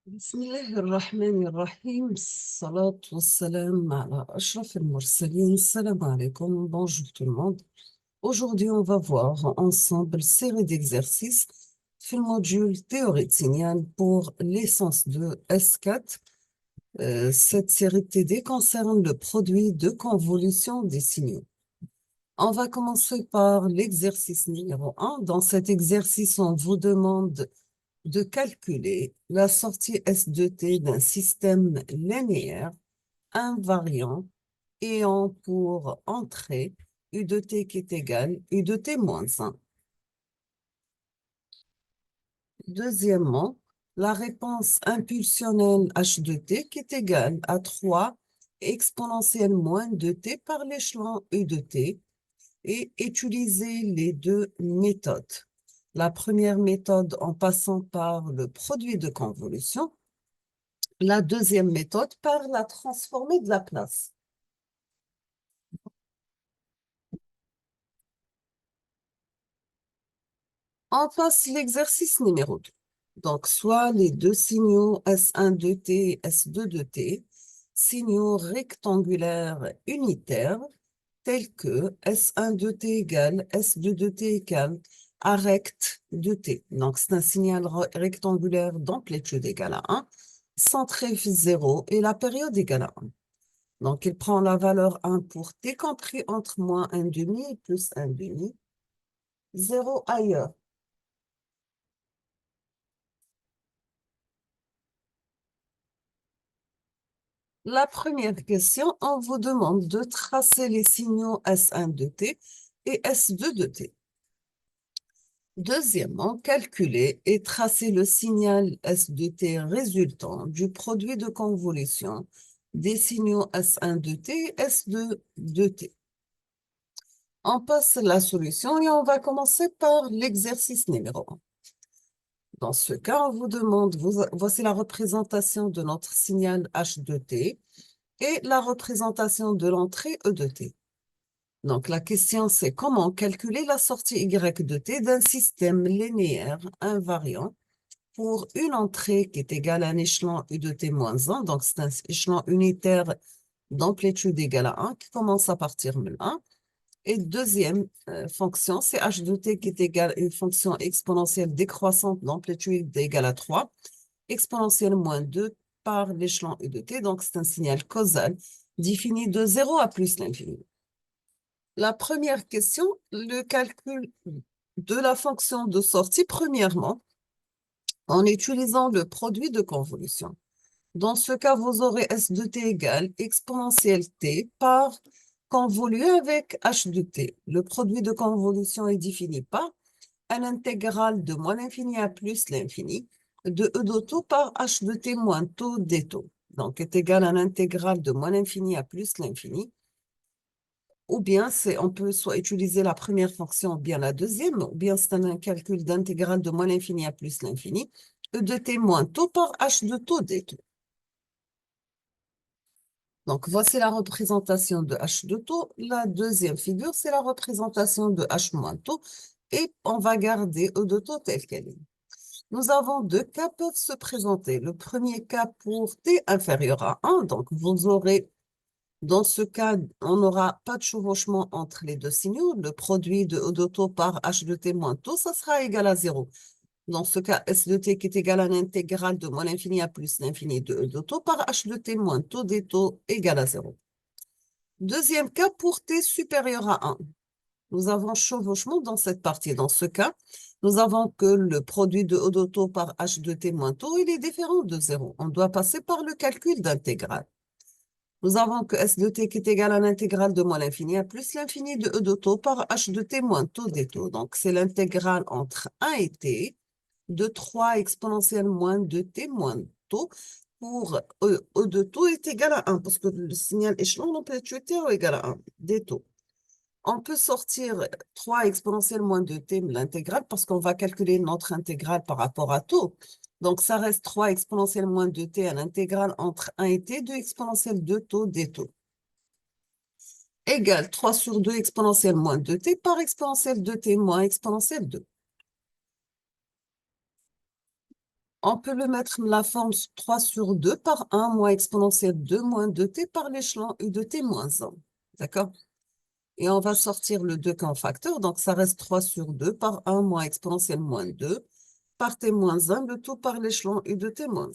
بسم الله الرحمن الرحيم الصلاة والسلام على أشرف المرسلين. Salam alaikum, bonjour tout le monde. Aujourd'hui, on va voir ensemble série d'exercices في module théorie de signal pour l'essence de S4. Cette série de TD concerne le produit de convolution des signaux. On va commencer par l'exercice numéro 1. Dans cet exercice, on vous demande de calculer la sortie S de T d'un système linéaire invariant ayant pour entrée U de T qui est égal U de T moins 1. Deuxièmement, la réponse impulsionnelle H de T qui est égale à 3 exponentielle moins 2T par l'échelon U de T et utiliser les deux méthodes. La première méthode en passant par le produit de convolution. La deuxième méthode par la transformée de la place. On passe l'exercice numéro 2. Donc, soit les deux signaux S1 de T et S2 de T, signaux rectangulaires unitaires, tels que S1 de T égale S2 de T égale A rect de T. Donc, c'est un signal rectangulaire d'amplitude égale à 1, centré 0 et la période égale à 1. Donc, il prend la valeur 1 pour t compris entre moins 1 demi et plus 1 demi, 0 ailleurs. La première question, on vous demande de tracer les signaux S1 de t et S2 de t. Deuxièmement, calculer et tracer le signal S de t résultant du produit de convolution des signaux S1 de t et S2 de t. On passe la solution et on va commencer par l'exercice numéro 1. Dans ce cas, on vous demande, voici la représentation de notre signal H de t et la représentation de l'entrée E de t. Donc, la question, c'est comment calculer la sortie Y de t d'un système linéaire invariant pour une entrée qui est égale à un échelon U de t moins 1. Donc, c'est un échelon unitaire d'amplitude égale à 1 qui commence à partir de 1. Et deuxième fonction, c'est h de t qui est égal à une fonction exponentielle décroissante d'amplitude égale à 3, exponentielle moins 2 par l'échelon U de t. Donc, c'est un signal causal défini de 0 à plus l'infini. La première question, le calcul de la fonction de sortie, premièrement, en utilisant le produit de convolution. Dans ce cas, vous aurez S de t égale exponentielle t par convolu avec h de t. Le produit de convolution est défini par l'intégrale de moins l'infini à plus l'infini de e de taux par h de t moins taux des taux. Donc, est égal à l'intégrale de moins l'infini à plus l'infini. Ou bien, on peut soit utiliser la première fonction ou bien la deuxième, ou bien c'est un calcul d'intégrale de moins l'infini à plus l'infini, e de t moins taux par h de taux des taux. Donc, voici la représentation de h de taux. La deuxième figure, c'est la représentation de h moins taux. Et on va garder e de taux tel qu'elle est. Nous avons deux cas peuvent se présenter. Le premier cas pour t inférieur à 1. Donc, vous aurez, dans ce cas, on n'aura pas de chevauchement entre les deux signaux. Le produit de e de taux par h de t moins taux, ça sera égal à 0. Dans ce cas, S de t qui est égal à l'intégrale de moins l'infini à plus l'infini de E de taux par H de t moins taux des taux égal à 0. Deuxième cas, pour t supérieur à 1. Nous avons chevauchement dans cette partie. Dans ce cas, nous avons que le produit de E de taux par H de t moins taux, il est différent de 0. On doit passer par le calcul d'intégrale. Nous avons que S de t qui est égal à l'intégrale de moins l'infini à plus l'infini de E de taux par H de t moins taux des taux. Donc, c'est l'intégrale entre 1 et t de 3 exponentielle moins 2t moins taux pour E de taux est égal à 1 parce que le signal échelon l'amplitude est égal à 1 des taux. On peut sortir 3 exponentielle moins 2t l'intégrale parce qu'on va calculer notre intégrale par rapport à taux. Donc, ça reste 3 exponentielle moins 2t à l'intégrale entre 1 et t, 2 exponentielle 2 taux des taux. Égale 3 sur 2 exponentielle moins 2t par exponentielle 2t moins exponentielle 2. On peut le mettre la forme 3 sur 2 par 1 moins exponentielle 2 moins 2t par l'échelon u de t moins 1. D'accord? Et on va sortir le 2 comme facteur, donc ça reste 3 sur 2 par 1 moins exponentielle moins 2 par t moins 1, le tout par l'échelon u de t moins 1.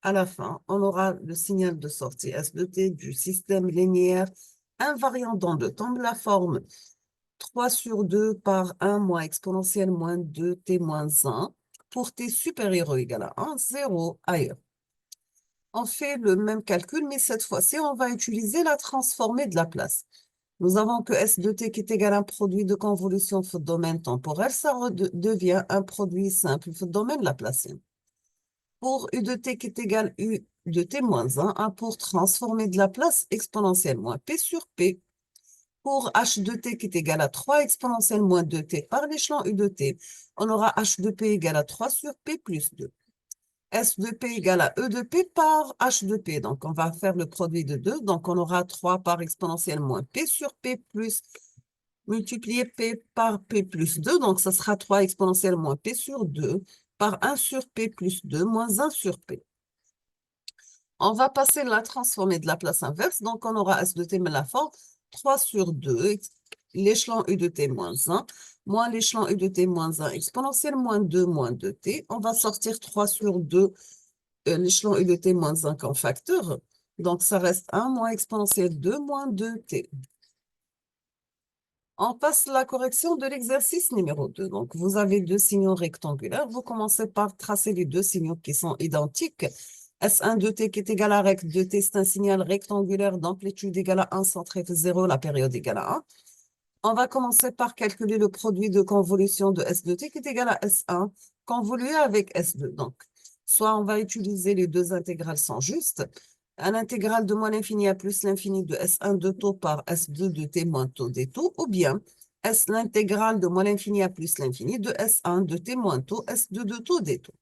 À la fin, on aura le signal de sortie S de t du système linéaire invariant dans le temps de la forme 3 sur 2 par 1 moins exponentielle moins 2t moins 1 pour t supérieur ou égal à 1, 0 ailleurs. On fait le même calcul, mais cette fois-ci, on va utiliser la transformée de la place. Nous avons que S de t qui est égal à un produit de convolution de domaine temporel, ça devient un produit simple de domaine laplacien. Pour U de t qui est égal à U de t moins 1 pour transformer de la place exponentielle moins P sur P. Pour H de t qui est égal à 3 exponentielle moins 2t par l'échelon U de t, on aura H de P égal à 3 sur P plus 2. S de P égale à E de P par H de P. Donc, on va faire le produit de 2. Donc, on aura 3 par exponentielle moins P sur P plus multiplié P par P plus 2. Donc, ça sera 3 exponentielle moins P sur 2 par 1 sur P plus 2 moins 1 sur P. On va passer la transformée de la place inverse. Donc, on aura S de T, mais la forme 3 sur 2, l'échelon U de T moins 1, moins l'échelon U de T moins 1, exponentielle moins 2t. On va sortir 3 sur 2, l'échelon U de T moins 1 comme facteur. Donc, ça reste 1 moins exponentielle 2 moins 2t. On passe la correction de l'exercice numéro 2. Donc, vous avez deux signaux rectangulaires. Vous commencez par tracer les deux signaux qui sont identiques. S1 de t qui est égal à rect de t, c'est un signal rectangulaire d'amplitude égale à 1, centré 0, la période égale à 1. On va commencer par calculer le produit de convolution de S de t qui est égal à S1 convolué avec S2. Donc, soit on va utiliser les deux intégrales sont justes. Un intégral de moins l'infini à plus l'infini de S1 de taux par S2 de t moins taux des taux, ou bien S l'intégrale de moins l'infini à plus l'infini de S1 de t moins taux, S2 de taux des taux.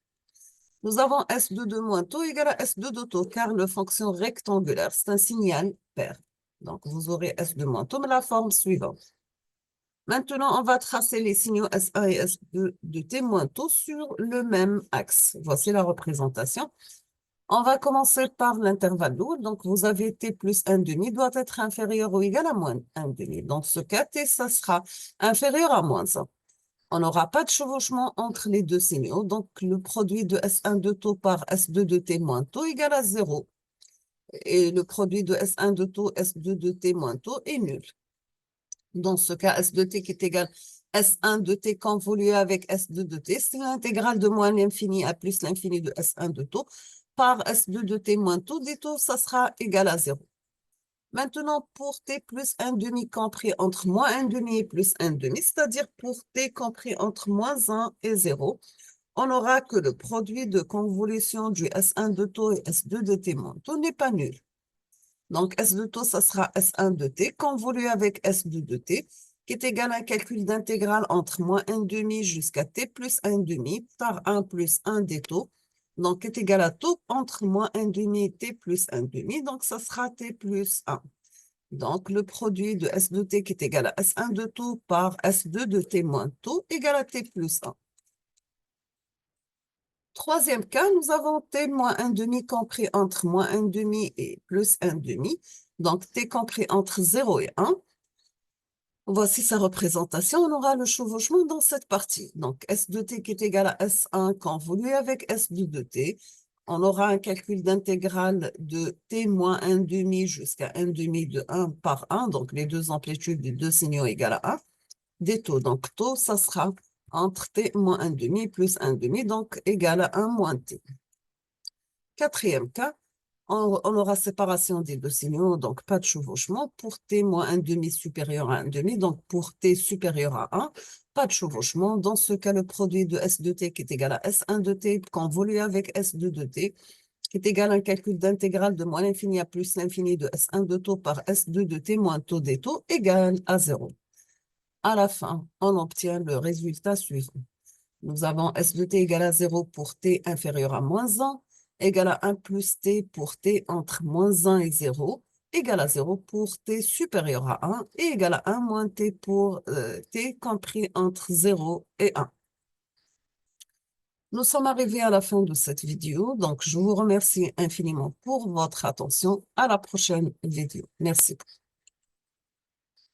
Nous avons S2 de moins taux égale à S2 de taux, car la fonction rectangulaire, c'est un signal pair. Donc, vous aurez S2 moins taux, mais la forme suivante. Maintenant, on va tracer les signaux S1 et S2 de t moins taux sur le même axe. Voici la représentation. On va commencer par l'intervalle lourd. Donc, vous avez t plus 1 demi doit être inférieur ou égal à moins 1 demi. Dans ce cas, t, ça sera inférieur à moins 1. On n'aura pas de chevauchement entre les deux signaux. Donc, le produit de S1 de taux par S2 de t moins taux égale à 0. Et le produit de S1 de taux, S2 de t moins taux est nul. Dans ce cas, S de t qui est égal à S1 de t convolué avec S2 de t, c'est l'intégrale de moins l'infini à plus l'infini de S1 de taux par S2 de t moins taux des taux, ça sera égal à 0. Maintenant, pour t plus 1 demi compris entre moins 1 demi et plus 1 demi, c'est-à-dire pour t compris entre moins 1 et 0, on n'aura que le produit de convolution du S1 de taux et S2 de t moins taux n'est pas nul. Donc, S de taux, ça sera S1 de t convolué avec S2 de t, qui est égal à un calcul d'intégrale entre moins 1 demi jusqu'à t plus 1 demi par 1 plus 1 des taux. Donc, qui est égal à taux entre moins 1 demi et t plus 1 demi. Donc, ça sera t plus 1. Donc, le produit de S de t qui est égal à S1 de taux par S2 de t moins taux égal à t plus 1. Troisième cas, nous avons t moins 1 demi compris entre moins 1 demi et plus 1 demi. Donc, t compris entre 0 et 1. Voici sa représentation. On aura le chevauchement dans cette partie. Donc, S de t qui est égal à S1 convolué avec S2 de t. On aura un calcul d'intégrale de t moins 1 demi jusqu'à 1 demi de 1 par 1. Donc, les deux amplitudes des deux signaux égales à 1. Des taux. Donc, taux, ça sera entre t moins 1 demi plus 1 demi, donc égal à 1 moins t. Quatrième cas, on aura séparation des deux signaux, donc pas de chevauchement. Pour t moins 1 demi supérieur à 1 demi, donc pour t supérieur à 1, pas de chevauchement. Dans ce cas, le produit de S de t qui est égal à S1 de t convolué avec S2 de t, qui est égal à un calcul d'intégrale de moins l'infini à plus l'infini de S1 de taux par S2 de t moins taux des taux égal à 0. À la fin, on obtient le résultat suivant. Nous avons S de t égale à 0 pour t inférieur à moins 1, égal à 1 plus t pour t entre moins 1 et 0, égal à 0 pour t supérieur à 1, et égal à 1 moins t pour t compris entre 0 et 1. Nous sommes arrivés à la fin de cette vidéo, donc je vous remercie infiniment pour votre attention. À la prochaine vidéo. Merci.